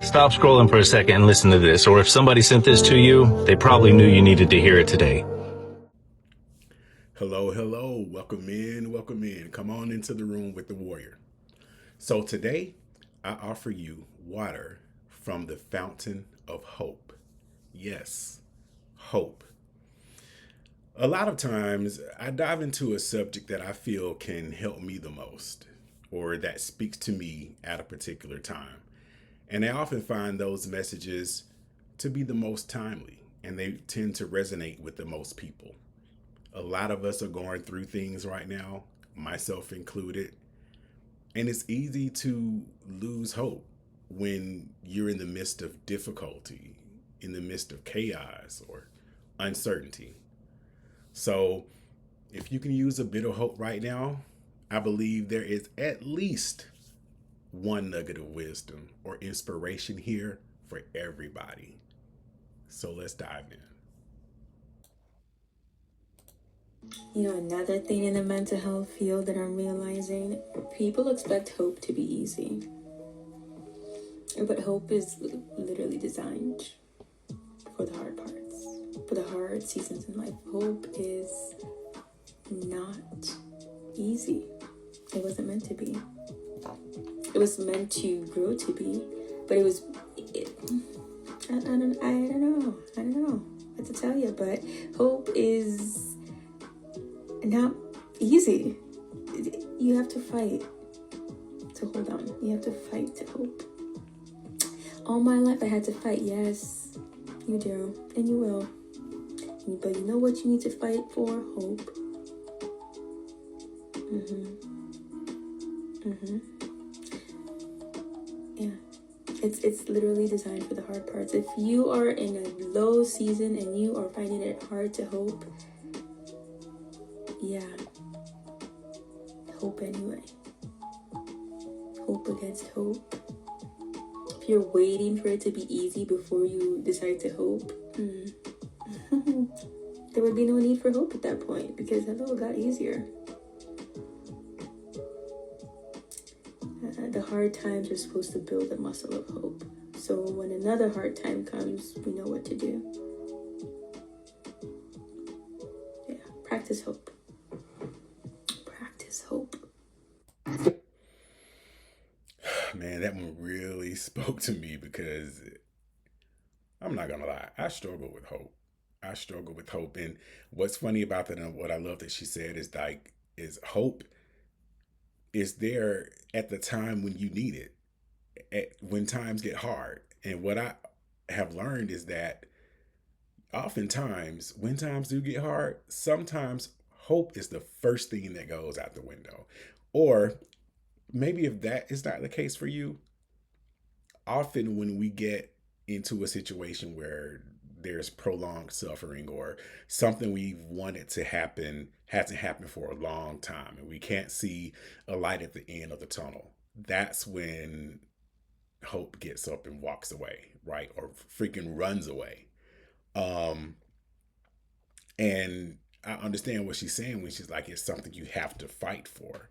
Stop scrolling for a second and listen to this, or if somebody sent this to you, they probably knew you needed to hear it today. Hello, hello. Welcome in, welcome in. Come on into the room with the warrior. So today, I offer you water from the fountain of hope. Yes, hope. A lot of times, I dive into a subject that I feel can help me the most, or that speaks to me at a particular time. And I often find those messages to be the most timely, and they tend to resonate with the most people. A lot of us are going through things right now, myself included, and it's easy to lose hope when you're in the midst of difficulty, in the midst of chaos or uncertainty. So, if you can use a bit of hope right now, I believe there is at least one nugget of wisdom or inspiration here for everybody. So, let's dive in. Another thing in the mental health field that I'm realizing, people expect hope to be easy. But hope is literally designed for the hard parts, for the hard seasons in life. Hope is not easy. It wasn't meant to be. It was meant to grow to be, but I don't know what to tell you, but hope is not easy. You have to fight to hold on. You have to fight to hope. All my life I had to fight. Yes, you do, and you will. But you know what you need to fight for? Hope. Yeah. It's literally designed for the hard parts. If you are in a low season and you are finding it hard to hope, yeah, hope anyway. Hope against hope. If you're waiting for it to be easy before you decide to hope, there would be no need for hope at that point, because hello, it got easier. The hard times are supposed to build a muscle of hope. So when another hard time comes, we know what to do. Yeah, practice hope. Practice hope. Man, that one really spoke to me because I'm not gonna lie, I struggle with hope. I struggle with hope. And what's funny about that and what I love that she said is hope is there at the time when you need it, when times get hard. And what I have learned is that oftentimes when times do get hard, sometimes hope is the first thing that goes out the window. Or maybe if that is not the case for you, often when we get into a situation where there's prolonged suffering or something we've wanted to happen hasn't happened for a long time and we can't see a light at the end of the tunnel, that's when hope gets up and walks away, right? Or freaking runs away. Um, and I understand what she's saying when she's like, it's something you have to fight for.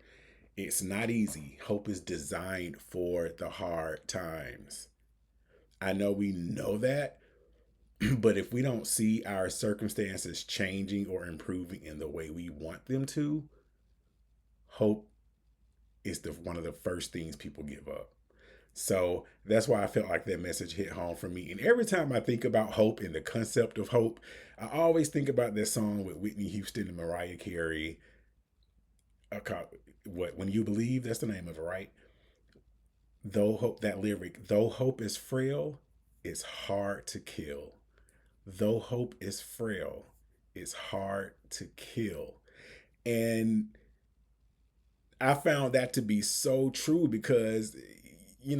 It's not easy. Hope is designed for the hard times. I know we know that, but if we don't see our circumstances changing or improving in the way we want them to, hope is one of the first things people give up. So that's why I felt like that message hit home for me. And every time I think about hope and the concept of hope, I always think about that song with Whitney Houston and Mariah Carey. What, When You Believe, that's the name of it, right? Though hope, that lyric, though hope is frail, it's hard to kill. Though hope is frail, it's hard to kill. And I found that to be so true because, we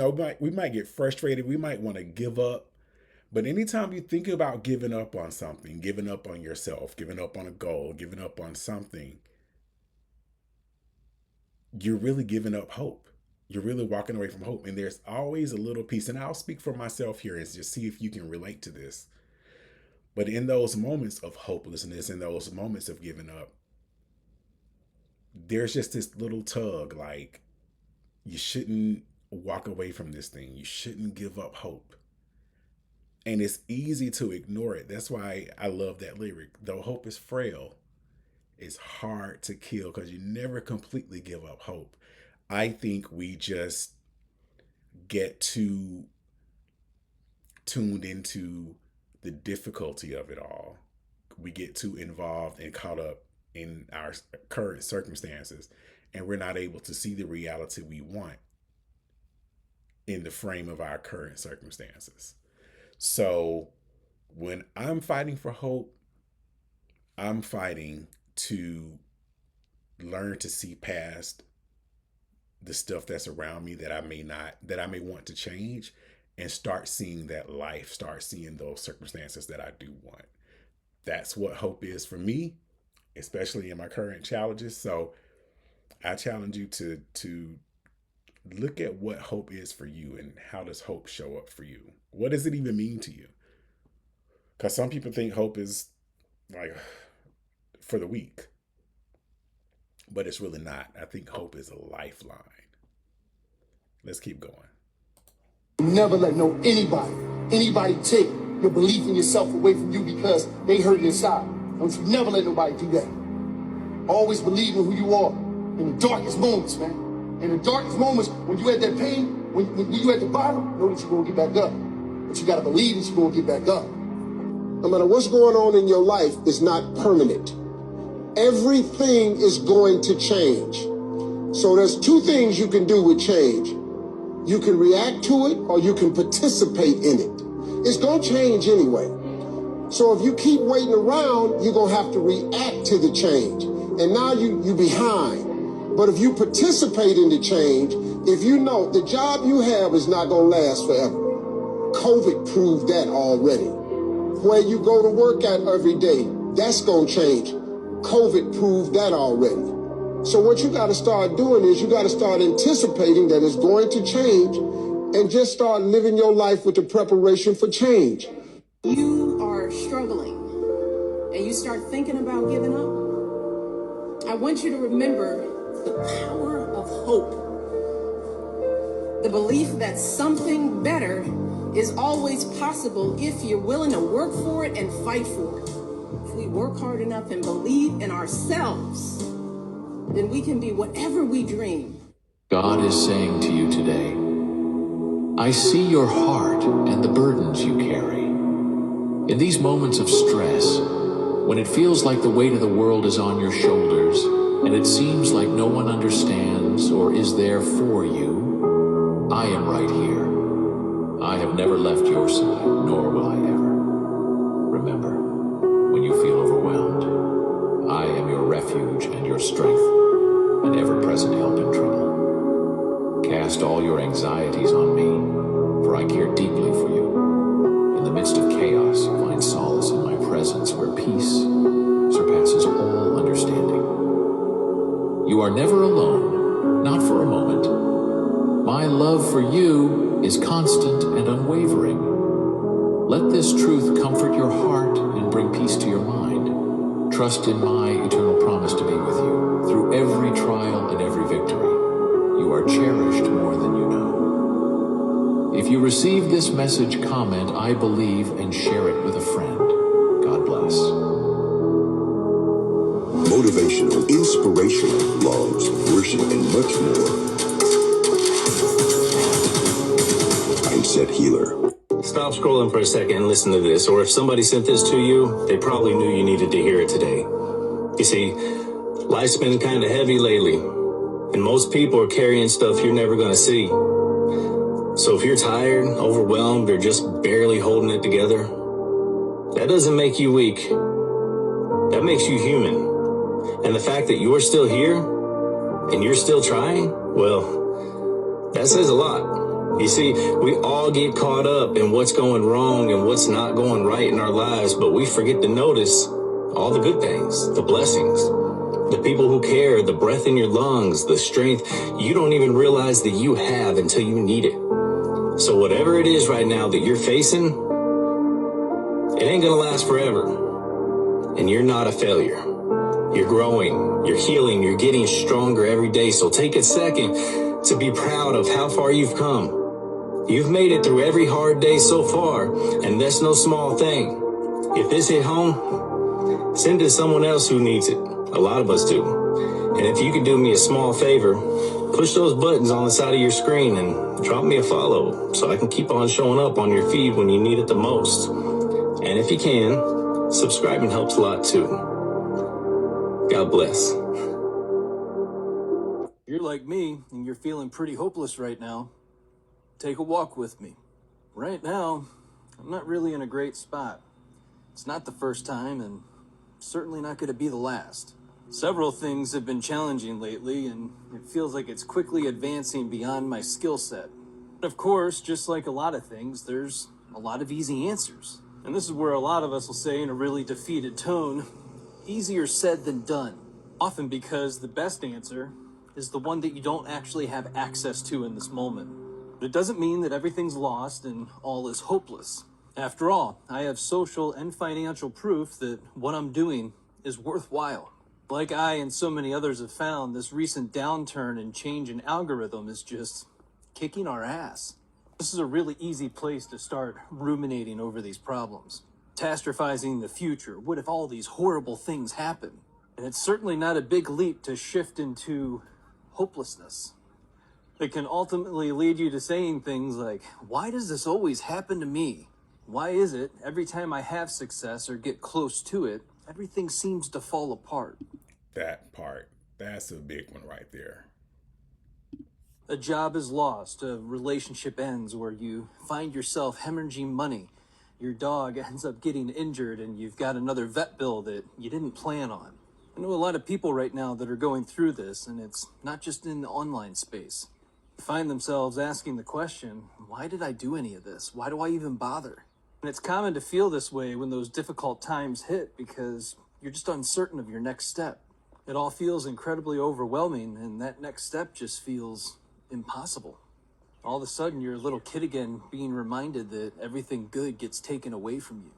might get frustrated. We might want to give up. But anytime you think about giving up on something, giving up on yourself, giving up on a goal, giving up on something, you're really giving up hope. You're really walking away from hope. And there's always a little piece, and I'll speak for myself here and just see if you can relate to this. But in those moments of hopelessness, in those moments of giving up, there's just this little tug like, you shouldn't walk away from this thing. You shouldn't give up hope. And it's easy to ignore it. That's why I love that lyric. Though hope is frail, it's hard to kill, because you never completely give up hope. I think we just get too tuned into the difficulty of it all. We get too involved and caught up in our current circumstances, and we're not able to see the reality we want in the frame of our current circumstances. So when I'm fighting for hope, I'm fighting to learn to see past the stuff that's around me that I may want to change, and start seeing that life, start seeing those circumstances that I do want. That's what hope is for me, especially in my current challenges. So I challenge you to look at what hope is for you, and how does hope show up for you? What does it even mean to you? Because some people think hope is like for the weak, but it's really not. I think hope is a lifeline. Let's keep going. Never let anybody take your belief in yourself away from you because they hurt inside. Don't you never let nobody do that. Always believe in who you are in the darkest moments, man. In the darkest moments, when you had that pain, when you at the bottom, know that you're going to get back up. But you got to believe that you're going to get back up. No matter what's going on in your life is not permanent. Everything is going to change. So there's two things you can do with change. You can react to it, or you can participate in it. It's going to change anyway. So if you keep waiting around, you're going to have to react to the change. And now you behind. But if you participate in the change, if you know the job you have is not going to last forever. COVID proved that already. Where you go to work at every day, that's going to change. COVID proved that already. So what you got to start doing is you got to start anticipating that it's going to change, and just start living your life with the preparation for change. You are struggling and you start thinking about giving up, I want you to remember the power of hope. The belief that something better is always possible if you're willing to work for it and fight for it. If we work hard enough and believe in ourselves, then we can be whatever we dream. God is saying to you today, I see your heart and the burdens you carry. In these moments of stress, when it feels like the weight of the world is on your shoulders, and it seems like no one understands or is there for you, I am right here. I have never left your side, nor will I ever. Remember, when you feel overwhelmed, I am your refuge and your strength, an ever-present help in trouble. Cast all your anxieties on me, for I care deeply for you. In the midst of chaos, find solace in my presence, where peace surpasses all understanding. You are never alone, not for a moment. My love for you is constant and unwavering. Let this truth comfort your heart and bring peace to your mind. Trust in my eternal promise to be with you through every trial and every victory. You are cherished more than you know. If you receive this message, comment, I believe, and share it with a friend. God bless. Motivational, inspirational, loves, worship, and much more. Mindset Healer. Stop scrolling for a second and listen to this. Or if somebody sent this to you, they probably knew you needed to hear it today. You see, life's been kind of heavy lately, and most people are carrying stuff you're never going to see. So if you're tired, overwhelmed, or just barely holding it together, that doesn't make you weak. That makes you human. And the fact that you're still here and you're still trying, well, that says a lot. You see, we all get caught up in what's going wrong and what's not going right in our lives, but we forget to notice all the good things, the blessings, the people who care, the breath in your lungs, the strength you don't even realize that you have until you need it. So whatever it is right now that you're facing, it ain't gonna last forever. And you're not a failure. You're growing, you're healing, you're getting stronger every day. So take a second to be proud of how far you've come. You've made it through every hard day so far, and that's no small thing. If this hit home, send it to someone else who needs it. A lot of us do. And if you could do me a small favor, push those buttons on the side of your screen and drop me a follow so I can keep on showing up on your feed when you need it the most. And if you can, subscribing helps a lot too. God bless. You're like me and you're feeling pretty hopeless right now. Take a walk with me. Right now, I'm not really in a great spot. It's not the first time and certainly not going to be the last. Several things have been challenging lately, and it feels like it's quickly advancing beyond my skill set. Of course, just like a lot of things, there's a lot of easy answers. And this is where a lot of us will say in a really defeated tone, easier said than done. Often because the best answer is the one that you don't actually have access to in this moment. But it doesn't mean that everything's lost and all is hopeless. After all, I have social and financial proof that what I'm doing is worthwhile. Like I and so many others have found, this recent downturn and change in algorithm is just kicking our ass. This is a really easy place to start ruminating over these problems. Catastrophizing the future. What if all these horrible things happen? And it's certainly not a big leap to shift into hopelessness. It can ultimately lead you to saying things like, why does this always happen to me? Why is it every time I have success or get close to it, everything seems to fall apart? That part, that's a big one right there. A job is lost, a relationship ends, or you find yourself hemorrhaging money. Your dog ends up getting injured and you've got another vet bill that you didn't plan on. I know a lot of people right now that are going through this, and it's not just in the online space. They find themselves asking the question, why did I do any of this? Why do I even bother? And it's common to feel this way when those difficult times hit because you're just uncertain of your next step. It all feels incredibly overwhelming, and that next step just feels impossible. All of a sudden, you're a little kid again, being reminded that everything good gets taken away from you.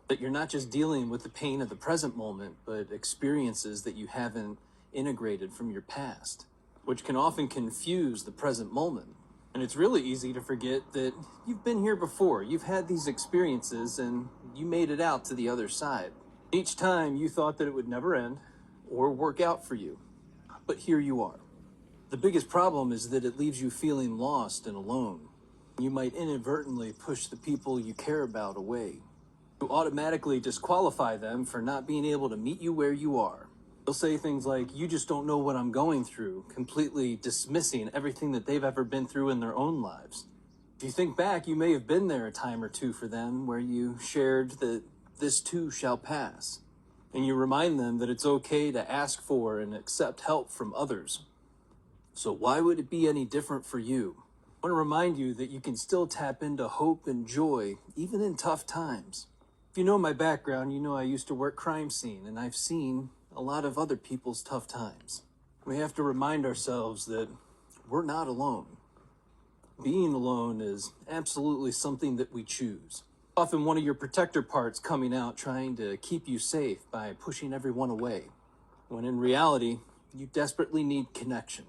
That you're not just dealing with the pain of the present moment, but experiences that you haven't integrated from your past, which can often confuse the present moment. And it's really easy to forget that you've been here before. You've had these experiences and you made it out to the other side. Each time you thought that it would never end or work out for you. But here you are. The biggest problem is that it leaves you feeling lost and alone. You might inadvertently push the people you care about away. You automatically disqualify them for not being able to meet you where you are. They'll say things like, you just don't know what I'm going through, completely dismissing everything that they've ever been through in their own lives. If you think back, you may have been there a time or two for them where you shared that this too shall pass. And you remind them that it's okay to ask for and accept help from others. So why would it be any different for you? I want to remind you that you can still tap into hope and joy, even in tough times. If you know my background, you know I used to work crime scene, and I've seen a lot of other people's tough times. We have to remind ourselves that we're not alone. Being alone is absolutely something that we choose. Often one of your protector parts coming out trying to keep you safe by pushing everyone away, when in reality, you desperately need connection.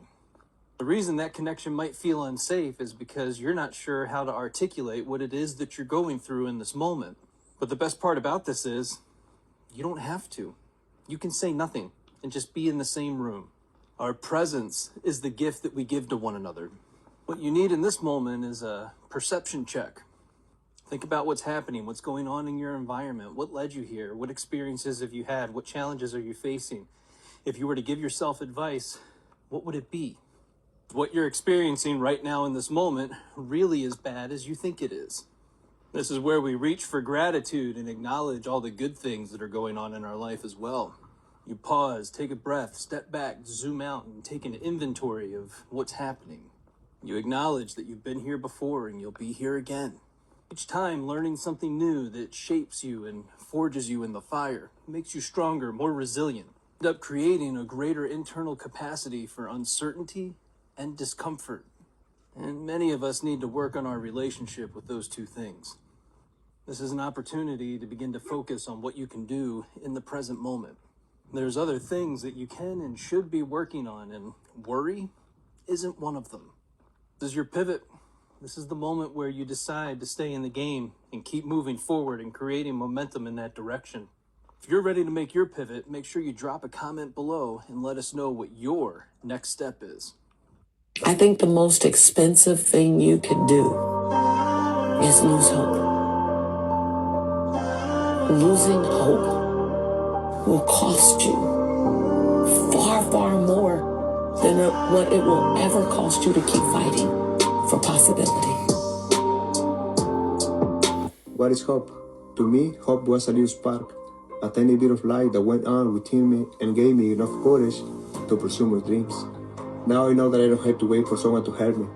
The reason that connection might feel unsafe is because you're not sure how to articulate what it is that you're going through in this moment. But the best part about this is, you don't have to. You can say nothing and just be in the same room. Our presence is the gift that we give to one another. What you need in this moment is a perception check. Think about what's happening, what's going on in your environment, what led you here, what experiences have you had, what challenges are you facing? If you were to give yourself advice, what would it be? What you're experiencing right now in this moment really as bad as you think it is. This is where we reach for gratitude and acknowledge all the good things that are going on in our life as well. You pause, take a breath, step back, zoom out, and take an inventory of what's happening. You acknowledge that you've been here before and you'll be here again. Each time learning something new that shapes you and forges you in the fire, makes you stronger, more resilient. End up creating a greater internal capacity for uncertainty and discomfort. And many of us need to work on our relationship with those two things. This is an opportunity to begin to focus on what you can do in the present moment. There's other things that you can and should be working on, and worry isn't one of them. This is your pivot. This is the moment where you decide to stay in the game and keep moving forward and creating momentum in that direction. If you're ready to make your pivot, make sure you drop a comment below and let us know what your next step is. I think the most expensive thing you can do is lose hope. Losing hope will cost you far, far more than what it will ever cost you to keep fighting for possibility. What is hope? To me, hope was a new spark, a tiny bit of light that went on within me and gave me enough courage to pursue my dreams. Now I know that I don't have to wait for someone to help me.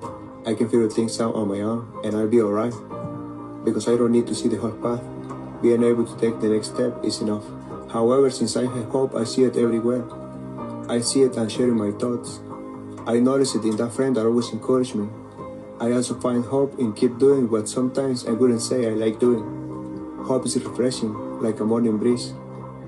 I can figure things out on my own and I'll be alright. Because I don't need to see the whole path. Being able to take the next step is enough. However, since I have hope, I see it everywhere. I see it and sharing my thoughts. I notice it in that friend that always encouraged me. I also find hope in keep doing what sometimes I wouldn't say I like doing. Hope is refreshing, like a morning breeze.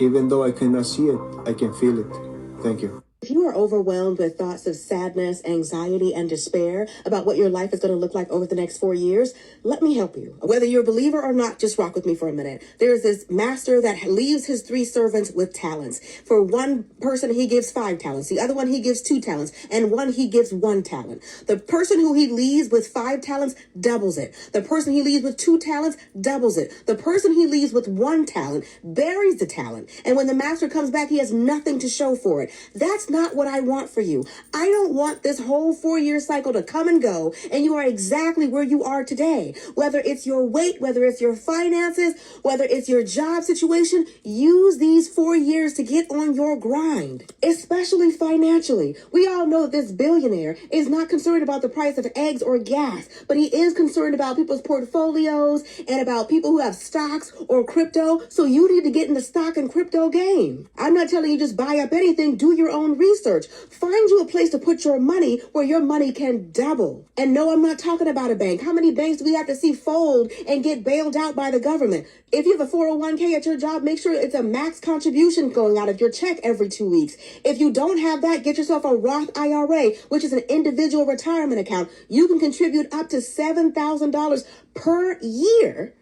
Even though I cannot see it, I can feel it. Thank you. If you are overwhelmed with thoughts of sadness, anxiety, and despair about what your life is going to look like over the next 4 years, let me help you. Whether you're a believer or not, just rock with me for a minute. There's this master that leaves his 3 servants with talents. For one person, he gives 5 talents. The other one, he gives 2 talents. And one, he gives 1 talent. The person who he leaves with 5 talents doubles it. The person he leaves with 2 talents doubles it. The person he leaves with 1 talent buries the talent. And when the master comes back, he has nothing to show for it. That's not what I want for you. I don't want this whole 4-year cycle to come and go and you are exactly where you are today. Whether it's your weight, whether it's your finances, whether it's your job situation, use these 4 years to get on your grind, especially financially. We all know that this billionaire is not concerned about the price of eggs or gas, but he is concerned about people's portfolios and about people who have stocks or crypto. So you need to get in the stock and crypto game. I'm not telling you just buy up anything. Do your own research. Find you a place to put your money where your money can double. And no, I'm not talking about a bank. How many banks do we have to see fold and get bailed out by the government? If you have a 401k at your job, make sure it's a max contribution going out of your check every 2 weeks. If you don't have that, get yourself a Roth IRA, which is an individual retirement account. You can contribute up to $7,000 per year.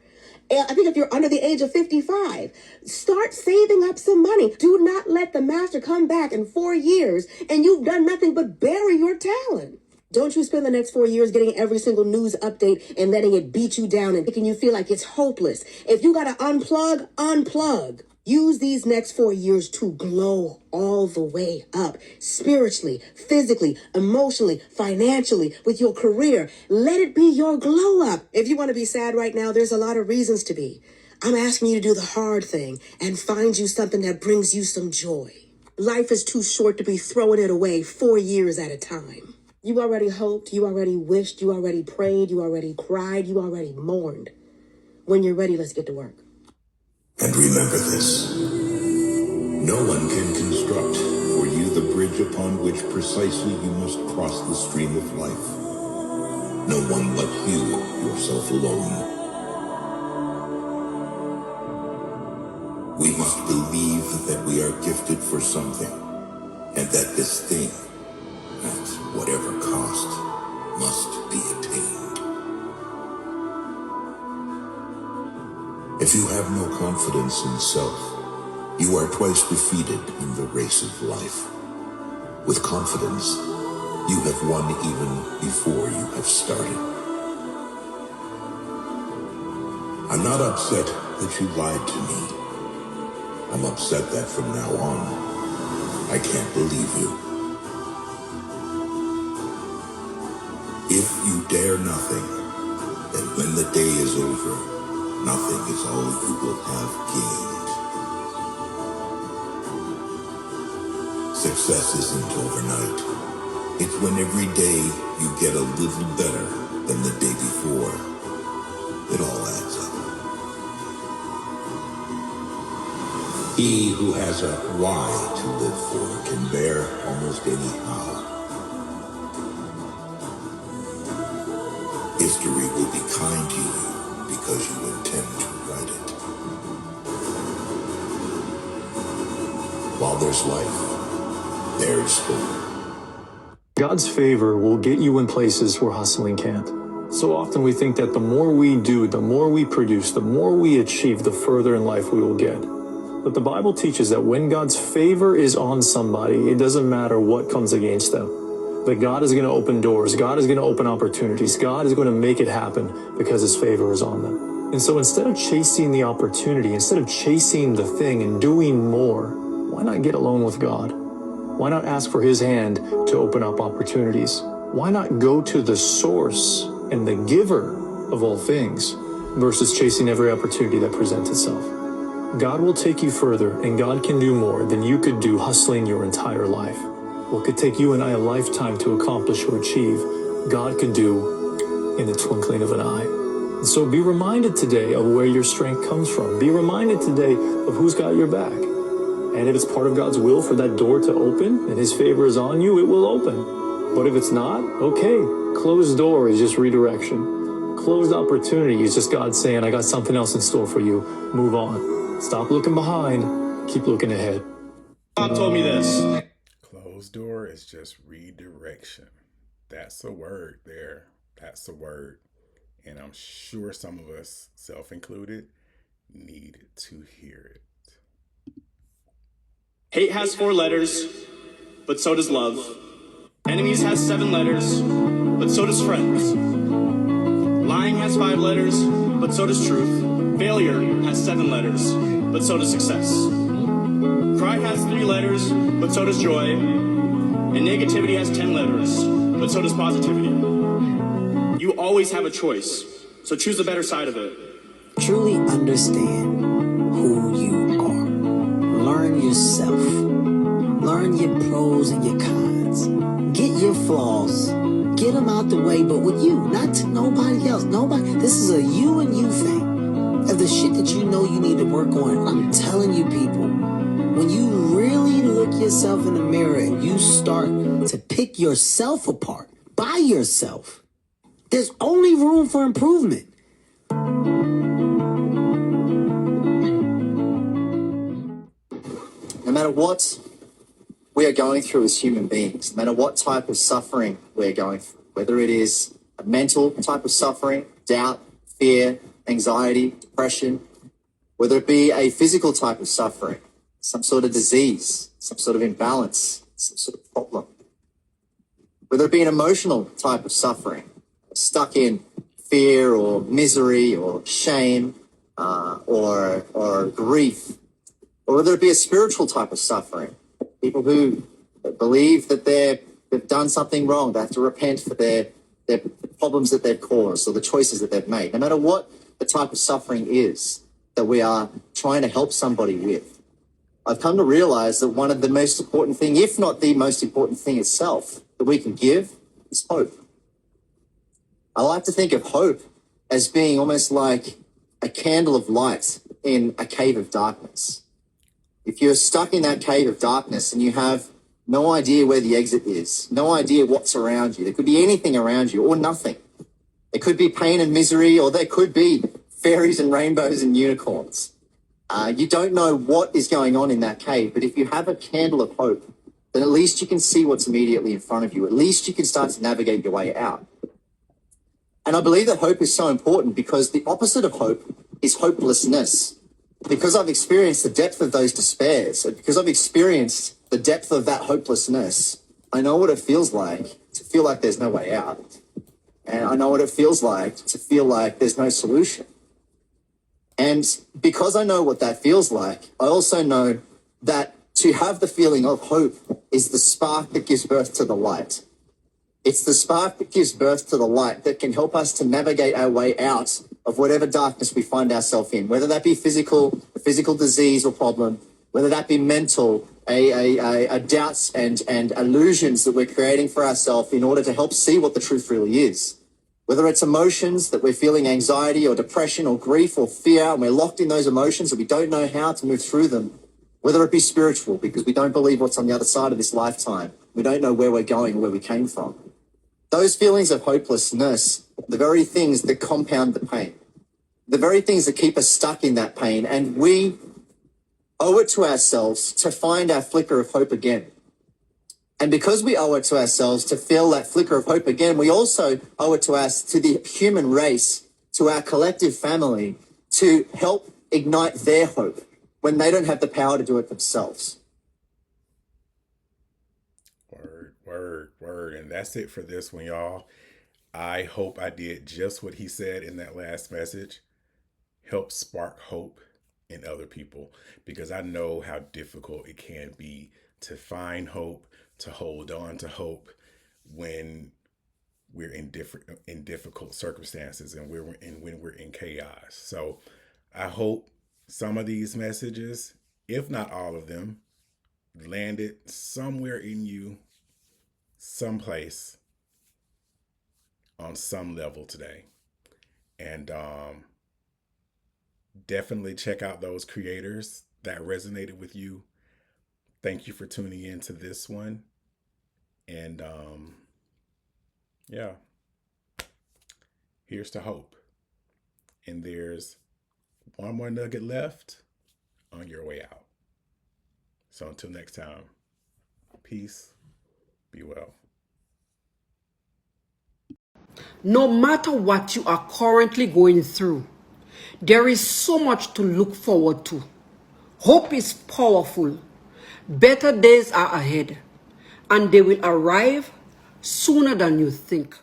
I think if you're under the age of 55, start saving up some money. Do not let the master come back in 4 years and you've done nothing but bury your talent. Don't you spend the next 4 years getting every single news update and letting it beat you down and making you feel like it's hopeless. If you got to unplug, unplug. Use these next 4 years to glow all the way up, spiritually, physically, emotionally, financially, with your career. Let it be your glow up. If you want to be sad right now, there's a lot of reasons to be. I'm asking you to do the hard thing and find you something that brings you some joy. Life is too short to be throwing it away 4 years at a time. You already hoped, you already wished, you already prayed, you already cried, you already mourned. When you're ready, let's get to work. And remember this, no one can construct for you the bridge upon which precisely you must cross the stream of life. No one but you, yourself alone. We must believe that we are gifted for something, and that this thing, at whatever cost, must be attained. If you have no confidence in self, you are twice defeated in the race of life. With confidence, you have won even before you have started. I'm not upset that you lied to me. I'm upset that from now on, I can't believe you. If you dare nothing, then when the day is over, nothing is all you will have gained. Success isn't overnight. It's when every day you get a little better than the day before. It all adds up. He who has a why to live for can bear almost any how. History will be kind to you because you intend to write it. While there's life, there's hope. God's favor will get you in places where hustling can't. So often we think that the more we do, the more we produce, the more we achieve, the further in life we will get. But the Bible teaches that when God's favor is on somebody, it doesn't matter what comes against them. That God is going to open doors, God is going to open opportunities, God is going to make it happen because His favor is on them. And so instead of chasing the opportunity, instead of chasing the thing and doing more, why not get alone with God? Why not ask for His hand to open up opportunities? Why not go to the source and the giver of all things versus chasing every opportunity that presents itself? God will take you further, and God can do more than you could do hustling your entire life. What could take you and I a lifetime to accomplish or achieve, God can do in the twinkling of an eye. And so be reminded today of where your strength comes from. Be reminded today of who's got your back. And if it's part of God's will for that door to open and His favor is on you, it will open. But if it's not, okay. Closed door is just redirection. Closed opportunity is just God saying, I got something else in store for you. Move on. Stop looking behind. Keep looking ahead. God told me this. Closed door is just redirection. That's a word there. That's a word. And I'm sure some of us, self-included, need to hear it. Hate has 4 letters, but so does love. Enemies has 7 letters, but so does friends. Lying has 5 letters, but so does truth. Failure has 7 letters, but so does success. Pride has 3 letters, but so does joy. And negativity has 10 letters, but so does positivity. You always have a choice, so choose the better side of it. Truly understand who you are. Learn yourself. Learn your pros and your cons. Get your flaws. Get them out the way, but with you, not to nobody else. Nobody. This is a you and you thing. Of the shit that you know you need to work on, I'm telling you, people, when you really look yourself in the mirror and you start to pick yourself apart by yourself, there's only room for improvement. No matter what we are going through as human beings, no matter what type of suffering we're going through, whether it is a mental type of suffering, doubt, fear, anxiety, depression, whether it be a physical type of suffering, some sort of disease, some sort of imbalance, some sort of problem, whether it be an emotional type of suffering, stuck in fear or misery or shame or grief, or whether it be a spiritual type of suffering, people who believe that they've done something wrong, they have to repent for their problems that they've caused or the choices that they've made. No matter what the type of suffering is that we are trying to help somebody with, I've come to realize that one of the most important thing, if not the most important thing itself that we can give, is hope. I like to think of hope as being almost like a candle of light in a cave of darkness. If you're stuck in that cave of darkness and you have no idea where the exit is, no idea what's around you, there could be anything around you or nothing. There could be pain and misery, or there could be fairies and rainbows and unicorns. You don't know what is going on in that cave, but if you have a candle of hope, then at least you can see what's immediately in front of you. At least you can start to navigate your way out. And I believe that hope is so important because the opposite of hope is hopelessness. Because I've experienced the depth of those despairs, because I've experienced the depth of that hopelessness, I know what it feels like to feel like there's no way out. And I know what it feels like to feel like there's no solution. And because I know what that feels like, I also know that to have the feeling of hope is the spark that gives birth to the light. It's the spark that gives birth to the light that can help us to navigate our way out of whatever darkness we find ourselves in, whether that be physical, a physical disease or problem, whether that be mental, doubts and illusions that we're creating for ourselves in order to help see what the truth really is. Whether it's emotions that we're feeling anxiety or depression or grief or fear, and we're locked in those emotions and we don't know how to move through them. Whether it be spiritual, because we don't believe what's on the other side of this lifetime. We don't know where we're going or where we came from. Those feelings of hopelessness, the very things that compound the pain, the very things that keep us stuck in that pain, and we owe it to ourselves to find our flicker of hope again. And because we owe it to ourselves to feel that flicker of hope again, we also owe it to us, to the human race, to our collective family, to help ignite their hope when they don't have the power to do it themselves. Word. And that's it for this one, y'all. I hope I did just what he said in that last message. Help spark hope in other people, because I know how difficult it can be to find hope, to hold on to hope when we're in difficult circumstances and when we're in chaos. So I hope some of these messages, if not all of them, landed somewhere in you, someplace, on some level today. And definitely check out those creators that resonated with you. Thank you for tuning in to this one. And yeah, here's to hope. And there's one more nugget left on your way out. So until next time, peace, be well. No matter what you are currently going through, there is so much to look forward to. Hope is powerful. Better days are ahead, and they will arrive sooner than you think.